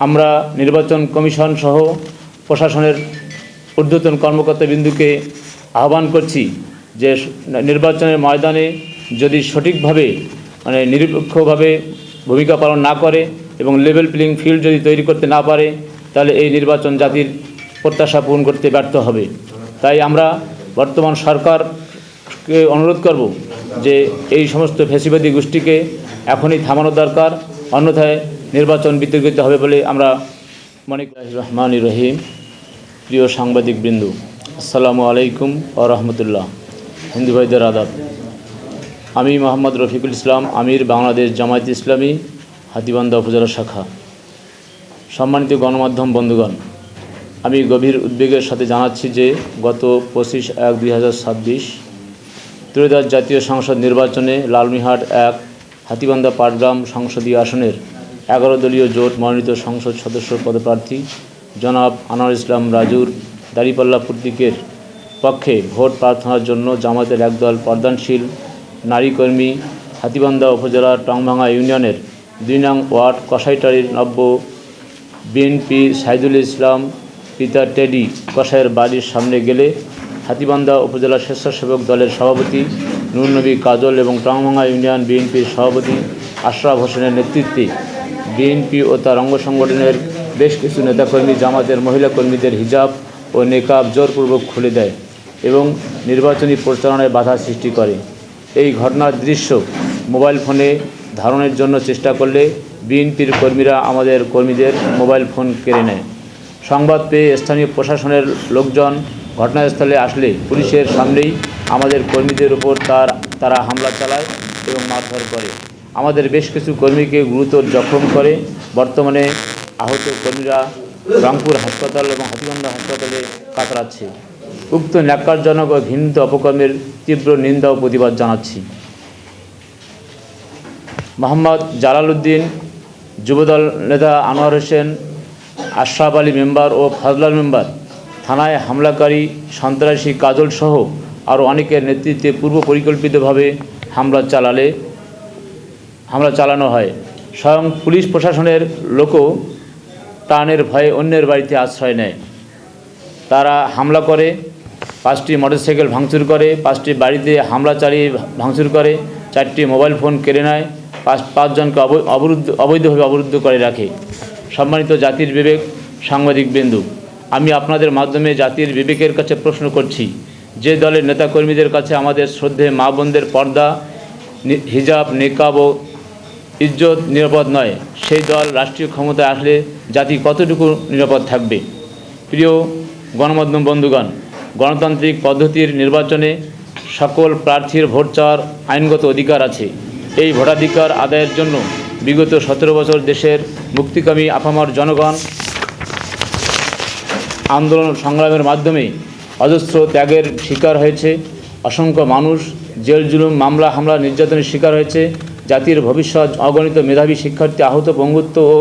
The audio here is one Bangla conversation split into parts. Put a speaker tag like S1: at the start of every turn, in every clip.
S1: আমরা নির্বাচন কমিশন সহ প্রশাসনের ঊর্ধ্বতন কর্মকর্তাবৃন্দকে আহ্বান করছি যে নির্বাচনের ময়দানে যদি সঠিকভাবে নিরপেক্ষভাবে ভূমিকা পালন না করে এবং লেভেল প্লেইং ফিল্ড যদি তৈরি করতে না পারে তাহলে এই নির্বাচন জাতির প্রত্যাশা পূরণ করতে ব্যর্থ হবে। তাই আমরা বর্তমান সরকারকে অনুরোধ করব যে এই সমস্ত ফ্যাসিবাদী গোষ্ঠীকে এখনই থামানো দরকার, অন্যথায় নির্বাচন বিতর্কিত হবে বলে আমরা মনে করি। রহমানির রহিম। প্রিয় সাংবাদিকবৃন্দ, আসসালামু আলাইকুম ওয়া রাহমাতুল্লাহ। হিন্দু ভাইদের আদাব। আমি মোহাম্মদ রফিকুল ইসলাম, আমির, বাংলাদেশ জামায়াতে ইসলামী, হাতীবান্ধা উপজেলা শাখা। সম্মানিত গণমাধ্যম বন্ধুগণ, আমি গভীর উদ্বেগের সাথে জানাচ্ছি যে গত 25/1/2026 ত্রয়োদশ জাতীয় সংসদ নির্বাচনে লালমিহাট 1 হাতীবান্ধা পাটগ্রাম সংসদীয় আসনের 11 দলীয় জোট মনোনীত সংসদ সদস্য পদপ্রার্থী জনাব আনোয়ার ইসলাম রাজুর দাঁড়িপাল্লা প্রতীকের পক্ষে ভোট প্রার্থনার জন্য জামায়াতের একদল পর্দানশীল নারী কর্মী হাতীবান্ধা উপজেলার টংভাঙা ইউনিয়নের 2 নং ওয়ার্ড কসাইটারির নব্য বিএনপি সাইদুল ইসলাম পিতা টেডি কসাইয়ের বাড়ির সামনে গেলে হাতীবান্ধা উপজেলা স্বেচ্ছাসেবক দলের সভাপতি নূর নবী কাজল এবং টংভাঙা ইউনিয়ন বিএনপির সভাপতি আশরাফ হোসেনের নেতৃত্বে বিএনপি ও তার অঙ্গ সংগঠনের বেশ কিছু নেতাকর্মী জামাতের মহিলা কর্মীদের হিজাব ও নেকাব জোরপূর্বক খুলে দেয় এবং নির্বাচনী প্রচারণায় বাধা সৃষ্টি করে। এই ঘটনার দৃশ্য মোবাইল ফোনে ধারণের জন্য চেষ্টা করলে বিএনপির কর্মীরা আমাদের কর্মীদের মোবাইল ফোন কেড়ে নেয়। সংবাদ পেয়ে স্থানীয় প্রশাসনের লোকজন ঘটনাস্থলে আসলে পুলিশের সামনেই আমাদের কর্মীদের উপর তারা হামলা চালায় এবং মারধর করে। আমাদের বেশ কিছু কর্মীকে গুরুতর জখম করে। বর্তমানে আহত কর্মীরা রংপুর হাসপাতাল এবং হাতীবান্ধা হাসপাতালে কাতরাচ্ছে। উক্ত ন্যাক্কারজনক ও ঘৃণিত অপকর্মের তীব্র নিন্দা ও প্রতিবাদ জানাচ্ছি। মোহাম্মদ জালাল উদ্দিন, যুবদল নেতা আনোয়ার হোসেন, আশরাফ আলী মেম্বার ও ফজলাল মেম্বার, থানায় হামলাকারী সন্ত্রাসী কাজল সহ আরও অনেকের নেতৃত্বে পূর্ব পরিকল্পিতভাবে হামলা চালানো হয়। স্বয়ং পুলিশ প্রশাসনের লোকও টানের ভয়ে অন্যের বাড়িতে আশ্রয় নেয়। তারা হামলা করে, 5টি মোটরসাইকেল ভাঙচুর করে, 5টি বাড়িতে হামলা চালিয়ে ভাঙচুর করে, 4টি মোবাইল ফোন কেড়ে নেয়, 5 জনকে অবৈধভাবে অবরুদ্ধ করে রাখে। সম্মানিত জাতির বিবেক সাংবাদিকবৃন্দ, আমি আপনাদের মাধ্যমে জাতির বিবেকের কাছে প্রশ্ন করছি, যে দলের নেতাকর্মীদের কাছে আমাদের শ্রদ্ধেয় মা বোনদের পর্দা, হিজাব, নেকাব ও ইজ্জত নিরাপদ নয়, সেই দল রাষ্ট্রীয় ক্ষমতায় আসলে জাতি কতটুকু নিরাপদ থাকবে? প্রিয় গণমাধ্যম বন্ধুগণ, গণতান্ত্রিক পদ্ধতির নির্বাচনে সকল প্রার্থীর ভোট চাওয়ার আইনগত অধিকার আছে। এই ভোটাধিকার আদায়ের জন্য বিগত 17 বছর দেশের মুক্তিকামী আপামর জনগণ আন্দোলন সংগ্রামের মাধ্যমে অজস্র ত্যাগের শিকার হয়েছে। অসংখ্য মানুষ জেল জুলুম, মামলা, হামলা, নির্যাতনের শিকার হয়েছে। জাতির ভবিষ্যৎ অগণিত মেধাবী শিক্ষার্থী আহত, পঙ্গুত্ব ও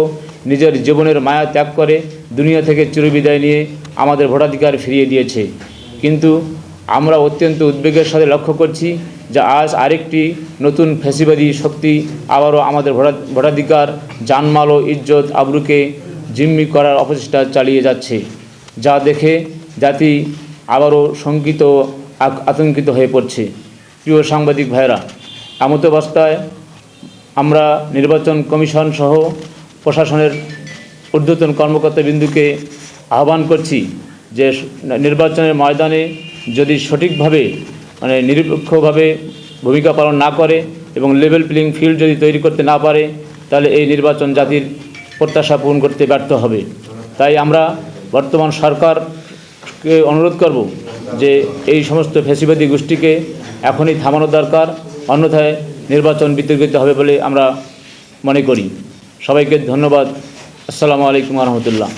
S1: নিজের জীবনের মায়া ত্যাগ করে দুনিয়া থেকে চিরবিদায় নিয়ে আমাদের ভোটাধিকার ফিরিয়ে দিয়েছে। কিন্তু আমরা অত্যন্ত উদ্বেগের সাথে লক্ষ্য করছি যে আজ আরেকটি নতুন ফ্যাসিবাদী শক্তি আবারও আমাদের ভোটাধিকার, জানমাল ও ইজ্জত আবরুকে জিম্মি করার অপচেষ্টা চালিয়ে যাচ্ছে, যা দেখে জাতি আবারও শঙ্কিত ও আতঙ্কিত হয়ে পড়ছে। প্রিয় সাংবাদিক ভাইরা, এমত অবস্থায় আমরা নির্বাচন কমিশন সহ প্রশাসনের ঊর্ধ্বতন কর্মকর্তাবৃন্দকে আহ্বান করছি যে নির্বাচনের ময়দানে যদি সঠিকভাবে নিরপেক্ষভাবে ভূমিকা পালন না করে এবং লেভেল প্লেইং ফিল্ড যদি তৈরি করতে না পারে তাহলে এই নির্বাচন জাতির প্রত্যাশা পূরণ করতে ব্যর্থ হবে। তাই আমরা বর্তমান সরকারকে অনুরোধ করব যে এই সমস্ত ফ্যাসিবাদী গোষ্ঠীকে এখনই থামানো দরকার, অন্যথায় নির্বাচন বিতর্কিত হবে বলে আমরা মনে করি। সবাইকে ধন্যবাদ। আসসালামু আলাইকুম ওয়া রাহমাতুল্লাহ।